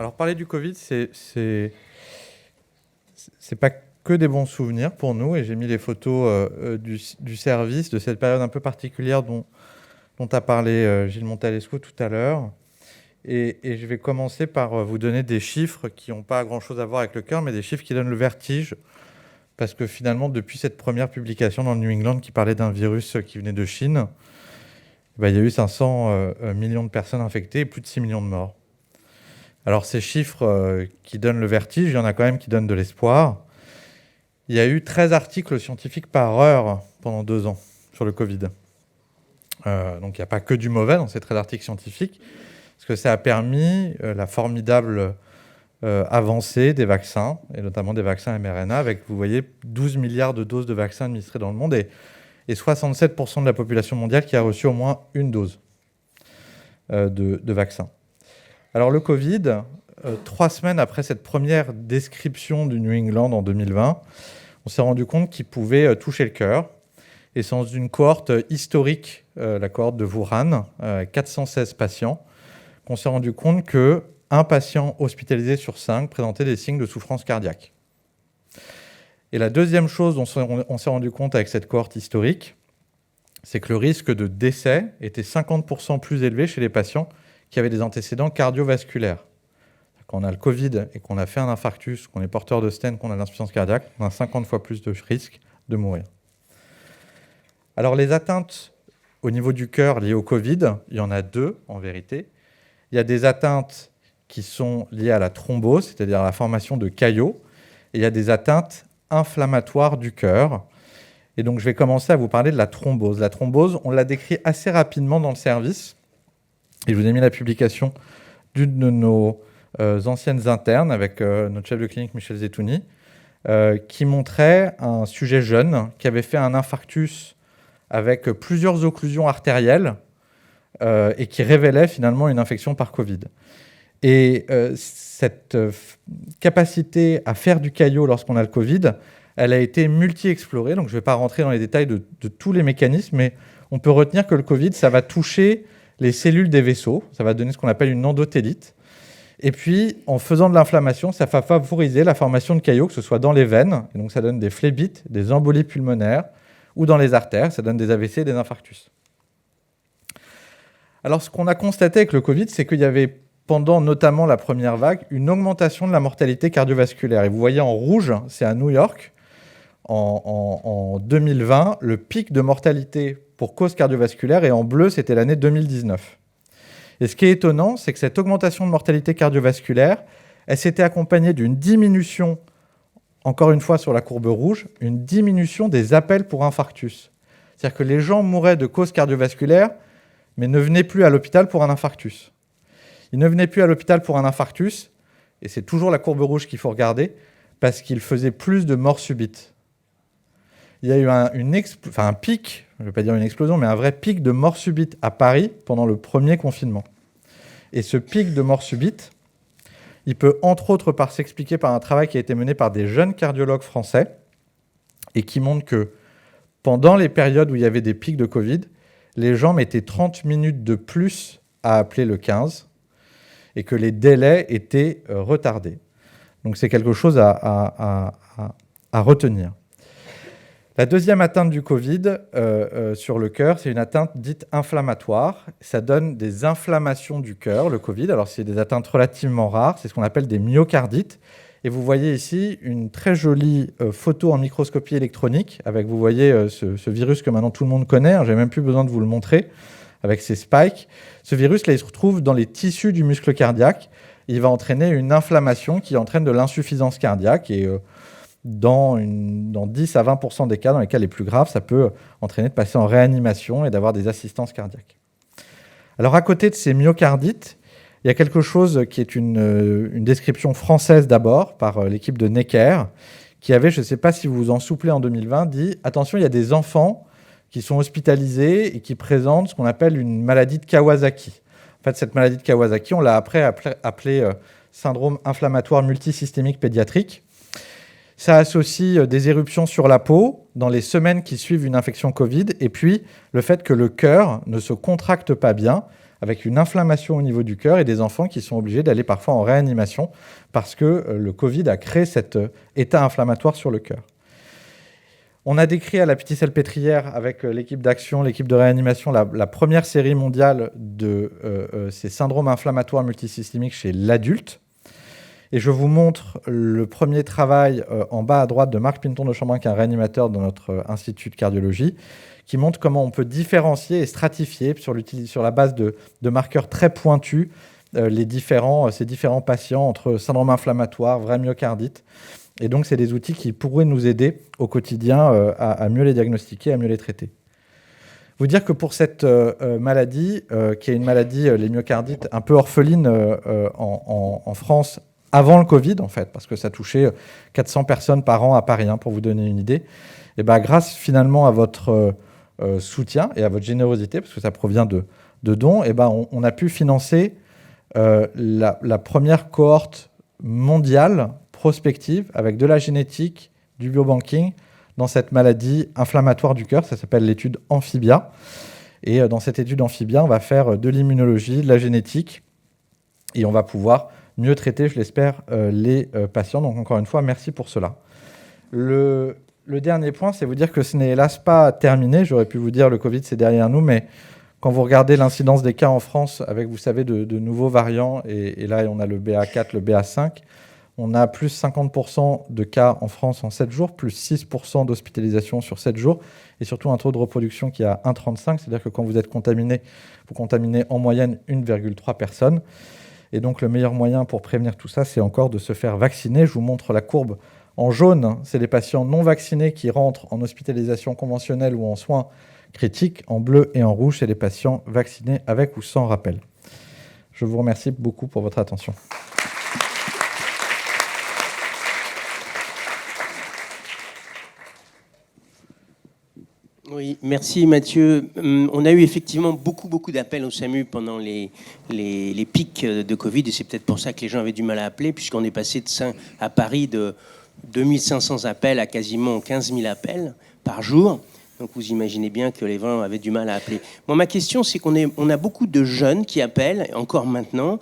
Alors parler du Covid, c'est pas que des bons souvenirs pour nous, et j'ai mis les photos du service, de cette période un peu particulière dont a parlé Gilles Montalesco tout à l'heure. Et je vais commencer par vous donner des chiffres qui n'ont pas grand-chose à voir avec le cœur, mais des chiffres qui donnent le vertige, parce que finalement, depuis cette première publication dans le New England qui parlait d'un virus qui venait de Chine, il y a eu 500 millions de personnes infectées et plus de 6 millions de morts. Alors ces chiffres qui donnent le vertige, il y en a quand même qui donnent de l'espoir. Il y a eu 13 articles scientifiques par heure pendant 2 ans sur le Covid. Donc il n'y a pas que du mauvais dans ces 13 articles scientifiques, parce que ça a permis la formidable avancée des vaccins, et notamment des vaccins mRNA, avec, vous voyez, 12 milliards de doses de vaccins administrées dans le monde, et 67% de la population mondiale qui a reçu au moins une dose de vaccin. Alors le Covid, 3 semaines après cette première description du New England en 2020, on s'est rendu compte qu'il pouvait toucher le cœur. Et c'est dans une cohorte historique, la cohorte de Wuhan, 416 patients, qu'on s'est rendu compte qu'un patient hospitalisé sur 5 présentait des signes de souffrance cardiaque. Et la deuxième chose dont on s'est rendu compte avec cette cohorte historique, c'est que le risque de décès était 50% plus élevé chez les patients qui avaient des antécédents cardiovasculaires. Quand on a le Covid et qu'on a fait un infarctus, qu'on est porteur de stent, qu'on a de l'insuffisance cardiaque, on a 50 fois plus de risque de mourir. Alors les atteintes au niveau du cœur liées au Covid, il y en a 2 en vérité. Il y a des atteintes qui sont liées à la thrombose, c'est-à-dire à la formation de caillots, et il y a des atteintes inflammatoires du cœur. Et donc je vais commencer à vous parler de la thrombose. La thrombose, on l'a décrit assez rapidement dans le service, et je vous ai mis la publication d'une de nos anciennes internes avec notre chef de clinique Michel Zetouni, qui montrait un sujet jeune qui avait fait un infarctus avec plusieurs occlusions artérielles et qui révélait finalement une infection par Covid. Et cette capacité à faire du caillot lorsqu'on a le Covid, elle a été multi-explorée. Donc je ne vais pas rentrer dans les détails de tous les mécanismes, mais on peut retenir que le Covid, ça va toucher les cellules des vaisseaux, ça va donner ce qu'on appelle une endothélite. Et puis, en faisant de l'inflammation, ça va favoriser la formation de caillots, que ce soit dans les veines, et donc ça donne des phlébites, des embolies pulmonaires, ou dans les artères, ça donne des AVC et des infarctus. Alors, ce qu'on a constaté avec le Covid, c'est qu'il y avait, pendant notamment la première vague, une augmentation de la mortalité cardiovasculaire. Et vous voyez en rouge, c'est à New York, en 2020, le pic de mortalité pour cause cardiovasculaire, et en bleu, c'était l'année 2019. Et ce qui est étonnant, c'est que cette augmentation de mortalité cardiovasculaire, elle s'était accompagnée d'une diminution, encore une fois sur la courbe rouge, une diminution des appels pour infarctus. C'est-à-dire que les gens mouraient de cause cardiovasculaire, mais ne venaient plus à l'hôpital pour un infarctus. Ils ne venaient plus à l'hôpital pour un infarctus, et c'est toujours la courbe rouge qu'il faut regarder, parce qu'ils faisaient plus de morts subites. Il y a eu un pic, je ne vais pas dire une explosion, mais un vrai pic de morts subites à Paris pendant le premier confinement. Et ce pic de morts subites, il peut entre autres s'expliquer par un travail qui a été mené par des jeunes cardiologues français et qui montre que pendant les périodes où il y avait des pics de Covid, les gens mettaient 30 minutes de plus à appeler le 15 et que les délais étaient retardés. Donc c'est quelque chose à retenir. La deuxième atteinte du Covid sur le cœur, c'est une atteinte dite inflammatoire. Ça donne des inflammations du cœur, le Covid. Alors, c'est des atteintes relativement rares. C'est ce qu'on appelle des myocardites. Et vous voyez ici une très jolie photo en microscopie électronique avec, vous voyez, ce virus que maintenant tout le monde connaît. Je n'ai même plus besoin de vous le montrer avec ses spikes. Ce virus-là, il se retrouve dans les tissus du muscle cardiaque. Il va entraîner une inflammation qui entraîne de l'insuffisance cardiaque. Et dans 10 à 20% des cas, dans les cas les plus graves, ça peut entraîner de passer en réanimation et d'avoir des assistances cardiaques. Alors, à côté de ces myocardites, il y a quelque chose qui est une description française d'abord, par l'équipe de Necker, qui avait, je ne sais pas si vous vous en souvenez en 2020, dit « Attention, il y a des enfants qui sont hospitalisés et qui présentent ce qu'on appelle une maladie de Kawasaki. » En fait, cette maladie de Kawasaki, on l'a après appelée syndrome inflammatoire multisystémique pédiatrique. Ça associe des éruptions sur la peau dans les semaines qui suivent une infection Covid, et puis le fait que le cœur ne se contracte pas bien, avec une inflammation au niveau du cœur et des enfants qui sont obligés d'aller parfois en réanimation parce que le Covid a créé cet état inflammatoire sur le cœur. On a décrit à la Petit-Salpêtrière, avec l'équipe d'action, l'équipe de réanimation, la première série mondiale de ces syndromes inflammatoires multisystémiques chez l'adulte. Et je vous montre le premier travail en bas à droite de Marc Pinton de Chambrin, qui est un réanimateur dans notre institut de cardiologie, qui montre comment on peut différencier et stratifier sur la base de marqueurs très pointus ces différents patients entre syndrome inflammatoire, vrai myocardite. Et donc, c'est des outils qui pourraient nous aider au quotidien à mieux les diagnostiquer, à mieux les traiter. Vous dire que pour cette maladie, qui est une maladie, les myocardites, un peu orpheline en France, avant le Covid, en fait, parce que ça touchait 400 personnes par an à Paris, pour vous donner une idée, et grâce finalement à votre soutien et à votre générosité, parce que ça provient de dons, on a pu financer la première cohorte mondiale prospective avec de la génétique, du biobanking, dans cette maladie inflammatoire du cœur. Ça s'appelle l'étude Amphibia. Et dans cette étude Amphibia, on va faire de l'immunologie, de la génétique, et on va pouvoir mieux traiter, je l'espère, les patients. Donc encore une fois, merci pour cela. Le dernier point, c'est vous dire que ce n'est hélas pas terminé. J'aurais pu vous dire le Covid, c'est derrière nous, mais quand vous regardez l'incidence des cas en France avec, vous savez, de nouveaux variants, et là, on a le BA4, le BA5, on a plus 50% de cas en France en 7 jours, plus 6% d'hospitalisation sur 7 jours, et surtout un taux de reproduction qui est à 1,35, c'est-à-dire que quand vous êtes contaminé, vous contaminez en moyenne 1,3 personnes. Et donc le meilleur moyen pour prévenir tout ça, c'est encore de se faire vacciner. Je vous montre la courbe en jaune, c'est les patients non vaccinés qui rentrent en hospitalisation conventionnelle ou en soins critiques. En bleu et en rouge, c'est les patients vaccinés avec ou sans rappel. Je vous remercie beaucoup pour votre attention. Oui, merci Mathieu. On a eu effectivement beaucoup d'appels au SAMU pendant les pics de Covid, et c'est peut-être pour ça que les gens avaient du mal à appeler, puisqu'on est passé à Paris de 2500 appels à quasiment 15 000 appels par jour. Donc vous imaginez bien que les gens avaient du mal à appeler. Bon, ma question, c'est qu'on a beaucoup de jeunes qui appellent, encore maintenant,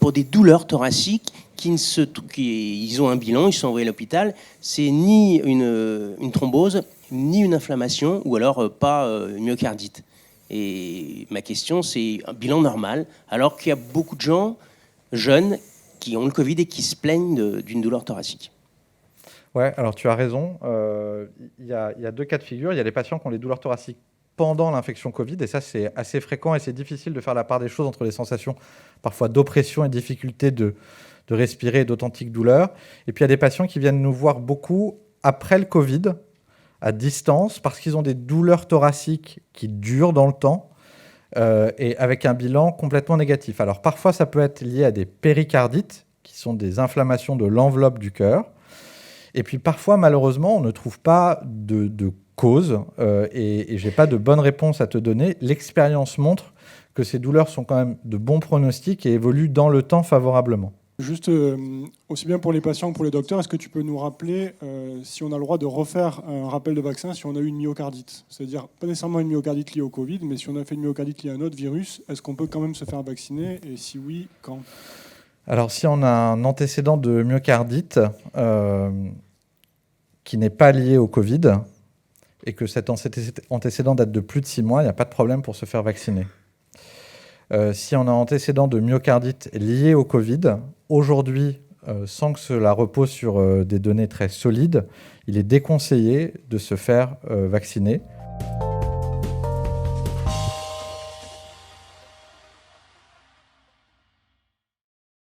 pour des douleurs thoraciques ils ont un bilan, ils sont envoyés à l'hôpital. C'est ni une thrombose, ni une inflammation, ou alors pas une myocardite. Et ma question, c'est un bilan normal, alors qu'il y a beaucoup de gens jeunes qui ont le Covid et qui se plaignent d'une douleur thoracique. Ouais, alors tu as raison. Il y a deux cas de figure. Il y a les patients qui ont les douleurs thoraciques pendant l'infection Covid, et ça, c'est assez fréquent, et c'est difficile de faire la part des choses entre les sensations parfois d'oppression et difficulté de respirer et d'authentiques douleurs. Et puis, il y a des patients qui viennent nous voir beaucoup après le Covid, à distance, parce qu'ils ont des douleurs thoraciques qui durent dans le temps, et avec un bilan complètement négatif. Alors, parfois, ça peut être lié à des péricardites, qui sont des inflammations de l'enveloppe du cœur. Et puis, parfois, malheureusement, on ne trouve pas de cause, et je n'ai pas de bonne réponse à te donner. L'expérience montre que ces douleurs sont quand même de bons pronostics et évoluent dans le temps favorablement. Juste, aussi bien pour les patients que pour les docteurs, est-ce que tu peux nous rappeler si on a le droit de refaire un rappel de vaccin si on a eu une myocardite? C'est-à-dire, pas nécessairement une myocardite liée au Covid, mais si on a fait une myocardite liée à un autre virus, est-ce qu'on peut quand même se faire vacciner? Et si oui, quand? Alors, si on a un antécédent de myocardite qui n'est pas lié au Covid, et que cet antécédent date de plus de 6 mois, il n'y a pas de problème pour se faire vacciner. Si on a un antécédent de myocardite lié au Covid, aujourd'hui, sans que cela repose sur des données très solides, il est déconseillé de se faire vacciner.